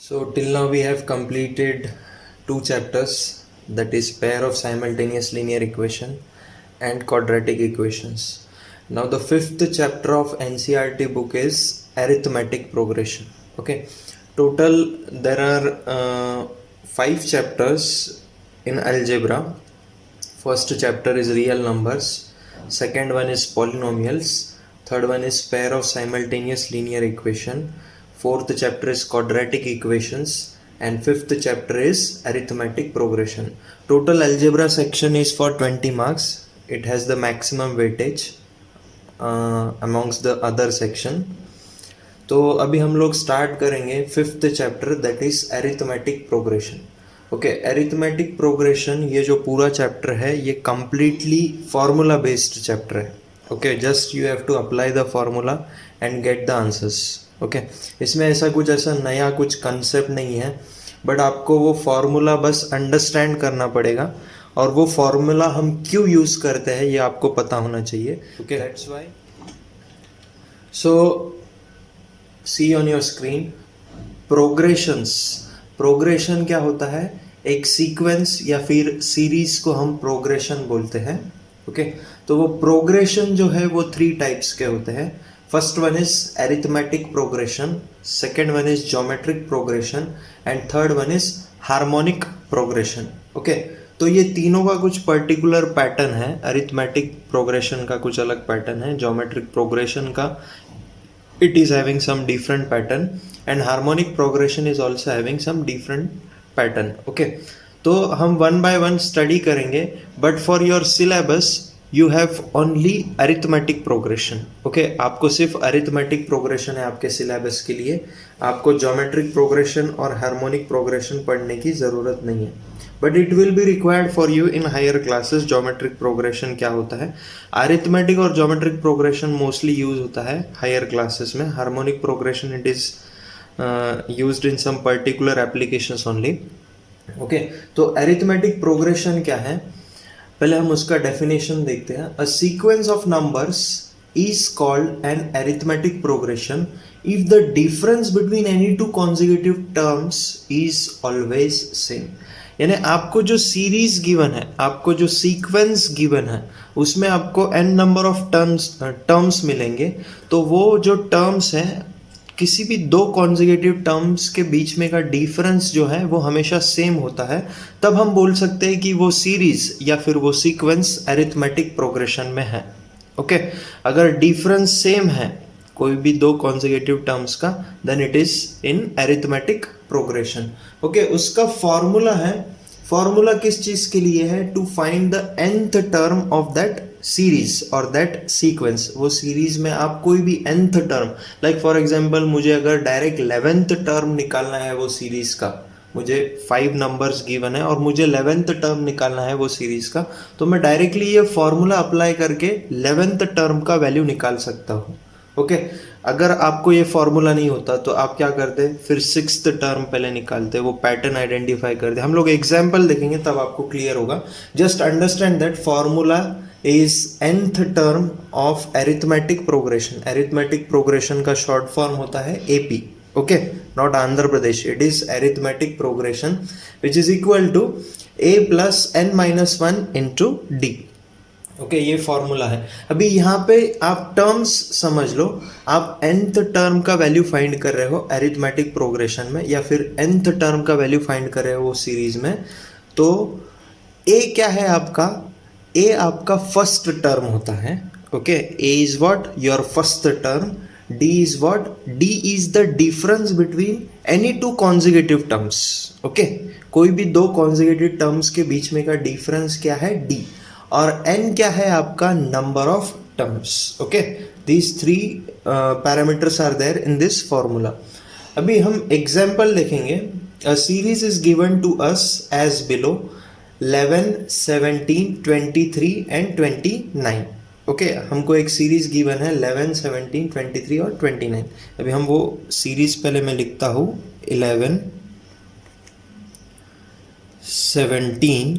So till now we have completed two chapters, that is pair of simultaneous linear equation and quadratic equations. Now the fifth chapter of NCERT book is arithmetic progression. Okay, total there are five chapters in algebra. First chapter is real numbers, second one is polynomials, third one is pair of simultaneous linear equation, fourth chapter is quadratic equations, and fifth chapter is arithmetic progression. Total algebra section is for 20 marks. It has the maximum weightage amongst the other section. तो अभी हम लोग start करेंगे fifth chapter, that is arithmetic progression. Okay, arithmetic progression ये जो पूरा chapter है ये कंप्लीटली फॉर्मूला बेस्ड चैप्टर है. Okay, just you have to apply the formula and get the answers. Okay, इसमें ऐसा नया कुछ कंसेप्ट नहीं है, बट आपको वो फॉर्मूला बस अंडरस्टैंड करना पड़ेगा और वो फॉर्मूला हम क्यों यूज़ करते हैं ये आपको पता होना चाहिए. Okay, that's why. So see on your screen progressions. Progression क्या होता है? एक सीक्वेंस या फिर सीरीज को हम प्रोग्रेशन बोलते हैं. ओके, तो वो प्रोग्रेशन जो है वो थ्री टाइप्स के होते हैं. First one is arithmetic progression, second one is geometric progression and third one is harmonic progression. Okay, तो ये तीनों का कुछ पर्टिकुलर पैटर्न है. अरिथमेटिक प्रोग्रेशन का कुछ अलग पैटर्न है, ज्योमेट्रिक प्रोग्रेशन का it is having some different pattern and harmonic progression is also having some different pattern. Okay, तो हम वन बाय वन स्टडी करेंगे, but for your syllabus you have only arithmetic progression. Okay, आपको सिर्फ arithmetic progression है आपके syllabus के लिए. आपको ज्योमेट्रिक प्रोग्रेशन और हार्मोनिक प्रोग्रेशन पढ़ने की ज़रूरत नहीं है, but it will be required for you in higher classes. Geometric progression क्या होता है? अरिथमेटिक और ज्योमेट्रिक प्रोग्रेशन मोस्टली यूज होता है हायर क्लासेस में. Harmonic progression it is used in some particular applications only. Okay, तो अरिथमेटिक प्रोग्रेशन क्या है? पहले हम उसका डेफिनेशन देखते हैं. A sequence of numbers is called an arithmetic progression if the difference between any two consecutive terms is always same. यानी आपको जो सीरीज गिवन है, आपको जो सीक्वेंस गिवन है, उसमें आपको n नंबर ऑफ टर्म्स मिलेंगे. तो वो जो टर्म्स हैं, किसी भी दो कॉन्जिक्यूटिव टर्म्स के बीच में का डिफरेंस जो है वो हमेशा सेम होता है. तब हम बोल सकते हैं कि वो सीरीज या फिर वो सीक्वेंस अरिथमेटिक प्रोग्रेशन में है. ओके, अगर डिफरेंस सेम है कोई भी दो कॉन्जिक्यूटिव टर्म्स का, then it is in arithmetic progression. Okay, उसका फॉर्मूला है. फॉर्मूला किस चीज के लिए है? To find the nth term of that series और दैट सीक्वेंस. वो सीरीज में आप कोई भी nth term, like for example मुझे अगर डायरेक्ट 11th टर्म निकालना है वो सीरीज का, मुझे 5 नंबर्स गिवन है और मुझे 11th टर्म निकालना है वो सीरीज का, तो मैं डायरेक्टली ये फॉर्मूला अप्लाई करके 11th टर्म का वैल्यू निकाल सकता हूँ. ओके, अगर आपको ये फॉर्मूला नहीं होता तो आप क्या करते? फिर 6th टर्म पहले निकालते, वो पैटर्न आइडेंटिफाई करते. हम लोग एग्जाम्पल देखेंगे तब आपको क्लियर होगा. Just understand that formula is nth term of arithmetic progression. Arithmetic progression का शॉर्ट फॉर्म होता है AP. Okay, not Andhra Pradesh. It is arithmetic progression which is equal to A plus n-1 into D. Okay, ये formula है. अभी यहाँ पे आप terms समझ लो. आप nth टर्म का वैल्यू फाइंड कर रहे हो अरिथमेटिक प्रोग्रेशन में, या फिर nth टर्म का वैल्यू फाइंड कर रहे हो वो सीरीज में. तो a क्या है आपका? a आपका फर्स्ट टर्म होता है. Okay, a is what? Your first term. d is what? d is the difference between any two consecutive terms. Okay, कोई भी दो कॉन्जिक्यूटिव टर्म्स के बीच में का डिफरेंस क्या है? d. और n क्या है आपका? Number of terms. Okay, these three parameters are there in this formula. अभी हम एग्जाम्पल देखेंगे. A series is given to us as below 11, 17, 23 and 29. Okay, हमको एक सीरीज गिवन है 11, 17, 23 और 29. अभी हम वो सीरीज पहले मैं लिखता हूँ. 11, 17,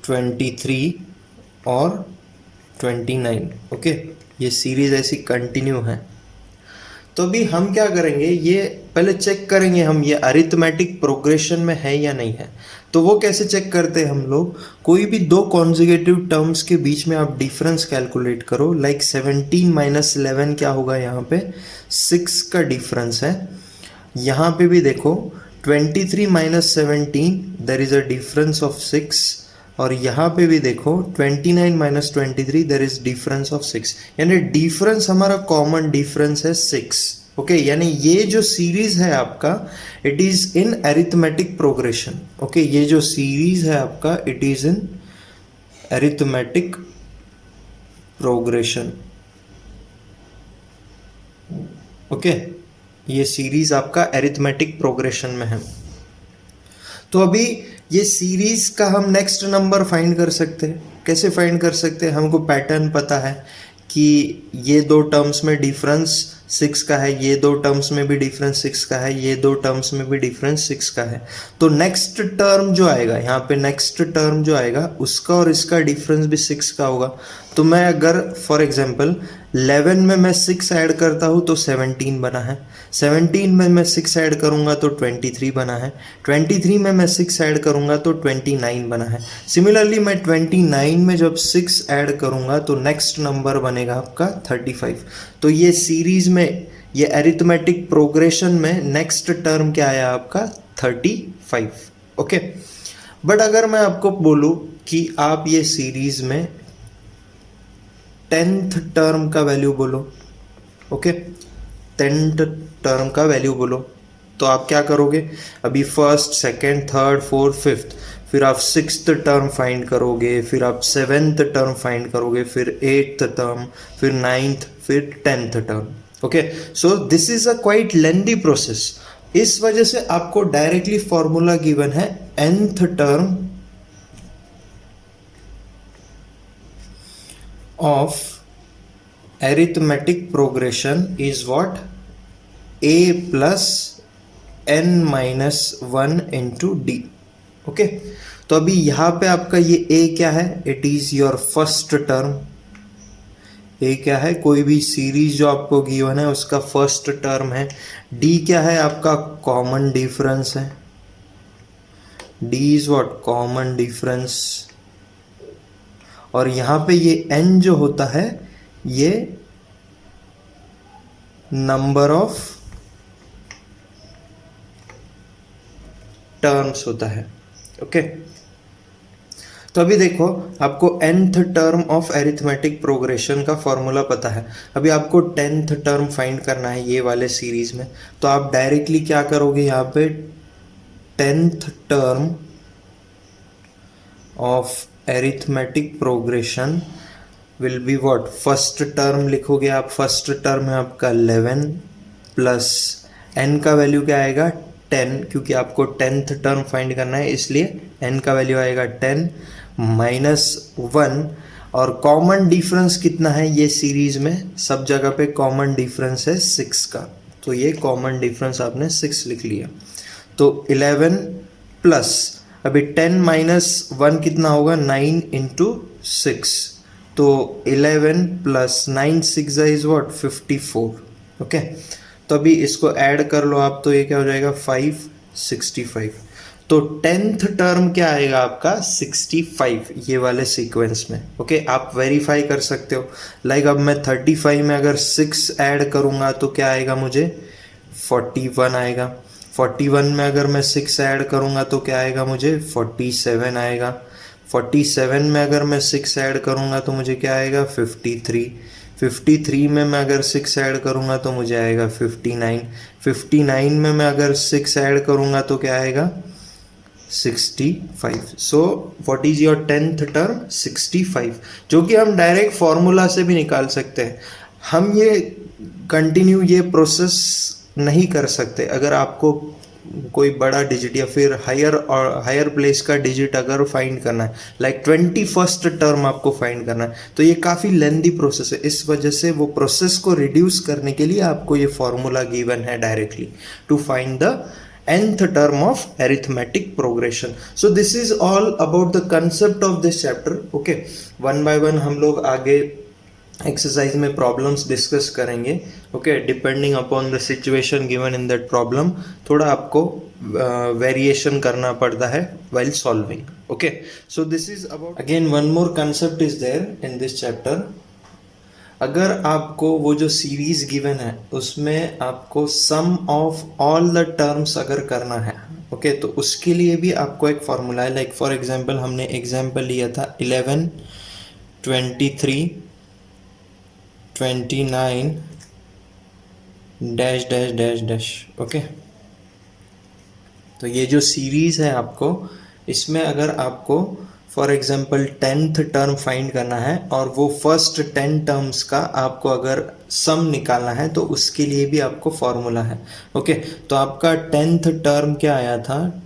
23 और 29. ओके, ये सीरीज ऐसी कंटिन्यू है. तो अभी हम क्या करेंगे, ये पहले चेक करेंगे हम ये अरिथमेटिक प्रोग्रेशन में है या नहीं है। तो वो कैसे चेक करते हैं हम लोग, कोई भी दो कॉन्जिगेटिव टर्म्स के बीच में आप डिफरेंस कैलकुलेट करो। लाइक 17 माइनस 11 क्या होगा, यहाँ पे 6 का डिफरेंस है। यहाँ पे भी देखो 23 minus 17 there is a difference of 6, और यहाँ पे भी देखो 29 minus 23 there is difference of 6, यानी डिफरेंस हमारा कॉमन डिफरेंस है 6। ओके, यानी ये जो सीरीज है आपका it is in arithmetic progression. Okay, ये जो सीरीज है आपका it is in arithmetic progression. Okay, ये सीरीज आपका अरिथमेटिक प्रोग्रेशन में है। तो अभी ये सीरीज का हम नेक्स्ट नंबर फाइंड कर सकते हैं। कैसे फाइंड कर सकते हैं, हमको पैटर्न पता है कि ये दो टर्म्स में डिफरेंस 6 का है, ये दो टर्म्स में भी डिफरेंस 6 का है, ये दो टर्म्स में भी डिफरेंस 6 का है। तो नेक्स्ट टर्म जो आएगा यहाँ पे, नेक्स्ट टर्म जो आएगा उसका और इसका डिफरेंस भी 6 का होगा। तो मैं अगर फॉर एग्जांपल 11 में मैं 6 ऐड करता हूँ तो 17 बना है, 17 में मैं 6 ऐड करूँगा तो 23 बना है, 23 में मैं 6 ऐड करूँगा तो 29 बना है। सिमिलरली मैं 29 में जब 6 ऐड करूँगा तो नेक्स्ट नंबर बनेगा आपका 35। तो ये सीरीज में, ये अरिथमेटिक प्रोग्रेशन में नेक्स्ट टर्म क्या आया आपका 35। ओके, बट अगर मैं आपको बोलूँ कि आप ये सीरीज में 10th टर्म का वैल्यू बोलो, ओके 10th टर्म का वैल्यू बोलो, तो आप क्या करोगे, अभी first, second, third, fourth, fifth, फिर आप 6th टर्म फाइंड करोगे, फिर आप 7th टर्म फाइंड करोगे, फिर 8th टर्म, फिर 9th, फिर 10th term. Okay, so this is a quite lengthy process. इस वजह से आपको डायरेक्टली फॉर्मूला गिवन है nth term of arithmetic progression is what, a plus n minus 1 into d। Okay, तो अभी यहाँ पे आपका ये a क्या है, it is your first term. a क्या है, कोई भी सीरीज जो आपको गिवन है उसका फर्स्ट टर्म है। d क्या है, आपका कॉमन डिफरेंस है, d is what, common difference. और यहाँ पे ये n जो होता है ये नंबर ऑफ टर्म्स होता है। ओके, तो अभी देखो आपको nth term of arithmetic progression का फॉर्मूला पता है। अभी आपको 10th टर्म फाइंड करना है ये वाले सीरीज में, तो आप डायरेक्टली क्या करोगे, यहाँ पे 10th term of arithmetic progression will be what, first term लिखोगे आप, फर्स्ट टर्म है आपका 11 प्लस n का वैल्यू क्या आएगा 10, क्योंकि आपको 10th टर्म फाइंड करना है इसलिए n का वैल्यू आएगा 10 माइनस 1। और कॉमन डिफरेंस कितना है ये सीरीज में, सब जगह पे कॉमन डिफरेंस है 6 का, तो ये कॉमन डिफरेंस आपने 6 लिख लिया। तो 11 प्लस अभी 10 माइनस 1 कितना होगा, 9 इंटू 6, तो 11 प्लस 9 6 इज व्हाट 54। ओके, तो अभी इसको ऐड कर लो आप, तो ये क्या हो जाएगा 565। तो 10th टर्म क्या आएगा आपका 65 ये वाले सीक्वेंस में। ओके, आप वेरीफाई कर सकते हो। लाइक अब मैं 35 में अगर 6 ऐड करूँगा तो क्या आएगा मुझे 41 आएगा। 41 में अगर मैं 6 ऐड करूँगा तो क्या आएगा मुझे 47 आएगा। 47 में अगर मैं 6 ऐड करूँगा तो मुझे क्या आएगा 53। 53 में मैं अगर 6 ऐड करूँगा तो मुझे आएगा 59। 59 में मैं अगर 6 ऐड करूँगा तो क्या आएगा 65। So what is your 10th term 65, जो कि हम डायरेक्ट फॉर्मूला से भी निकाल सकते हैं। हम ये कंटिन्यू ये प्रोसेस नहीं कर सकते अगर आपको कोई बड़ा डिजिट या फिर हायर प्लेस का डिजिट अगर फाइंड करना है, लाइक 21st टर्म आपको फाइंड करना है, तो ये काफ़ी लेंदी प्रोसेस है। इस वजह से वो प्रोसेस को रिड्यूस करने के लिए आपको ये फॉर्मूला गिवन है directly to find the nth term of arithmetic progression. So this is all about the concept of this chapter. Okay, one by one हम लोग आगे एक्सरसाइज में प्रॉब्लम्स डिस्कस करेंगे. Okay, depending upon the situation given in that problem थोड़ा आपको variation करना पड़ता है while solving. Okay, so this is about, again one more concept is there in this chapter. अगर आपको वो जो सीरीज गिवन है उसमें आपको सम ऑफ ऑल द टर्म्स अगर करना है, ओके, तो उसके लिए भी आपको एक फॉर्मूला है. लाइक फॉर एग्जांपल हमने एग्जांपल लिया था 11, 23, 29 dash dash dash dash. Okay, तो ये जो सीरीज है आपको, इसमें अगर आपको for example 10th term find करना है और वो फर्स्ट 10 टर्म्स का आपको अगर सम निकालना है तो उसके लिए भी आपको फॉर्मूला है. ओके, तो आपका 10th टर्म क्या आया था?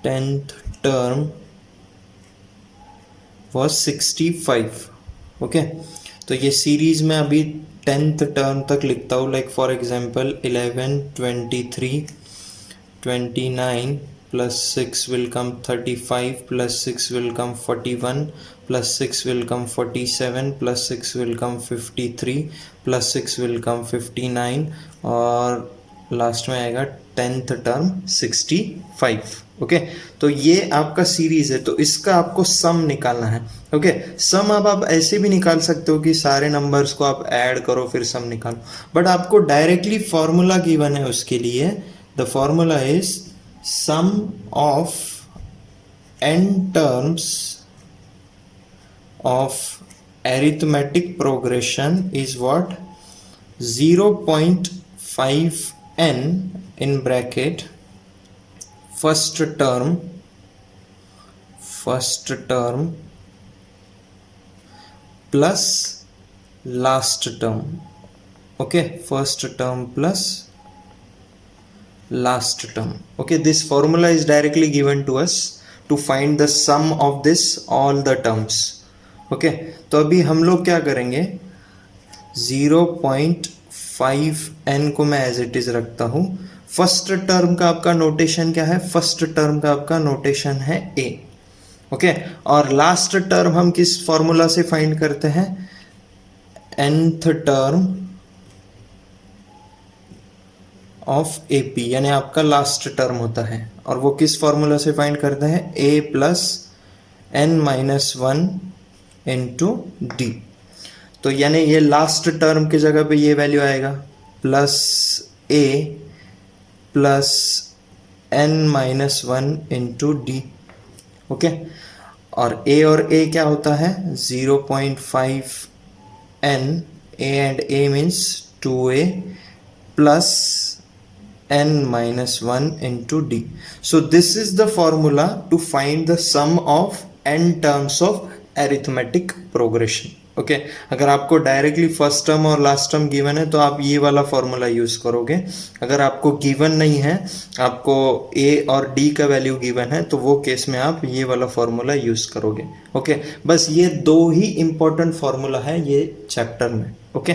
10th term was 65. ओके, तो ये सीरीज में अभी 10th टर्म तक लिखता हूँ. Like for example 11, 23, 29 plus 6 will come 35 plus 6 will come 41 plus 6 will come 47 plus 6 will come 53 plus 6 will come 59 और लास्ट में आएगा 10th टर्म 65. ओके, तो ये आपका सीरीज है, तो इसका आपको सम निकालना है. ओके, सम अब आप ऐसे भी निकाल सकते हो कि सारे नंबर्स को आप ऐड करो फिर सम निकालो, बट आपको डायरेक्टली फॉर्मूला गिवन है उसके लिए. The formula is sum of n terms of arithmetic progression is what? 0.5n in bracket first term plus last term. Okay, first term plus last term. Okay, this formula is directly given to us to find the sum of this all the terms. Okay, तो अभी हम लोग क्या करेंगे, 0.5n को मैं as it is रखता हूं. फर्स्ट टर्म का आपका नोटेशन क्या है? फर्स्ट टर्म का आपका नोटेशन है a. ओके, और लास्ट टर्म हम किस फॉर्मूला से फाइंड करते हैं? nth टर्म ऑफ AP, यानी आपका लास्ट टर्म होता है, और वो किस फॉर्मूला से फाइंड करते हैं? a plus n minus 1 into D. तो यानी ये लास्ट टर्म की जगह पे ये वैल्यू आएगा plus a plus n minus 1 into D. Okay, और a क्या होता है? 0.5n. a and a means 2a plus n minus 1 into d. So this is the formula to find the sum of n terms of arithmetic progression. Okay, अगर आपको directly first term और last term given है तो आप ये वाला formula use करोगे. अगर आपको गिवन नहीं है, आपको a और d का वैल्यू गिवन है, तो वो केस में आप ये वाला फॉर्मूला यूज करोगे. ओके, बस ये दो ही इंपॉर्टेंट फॉर्मूला है ये चैप्टर में. ओके.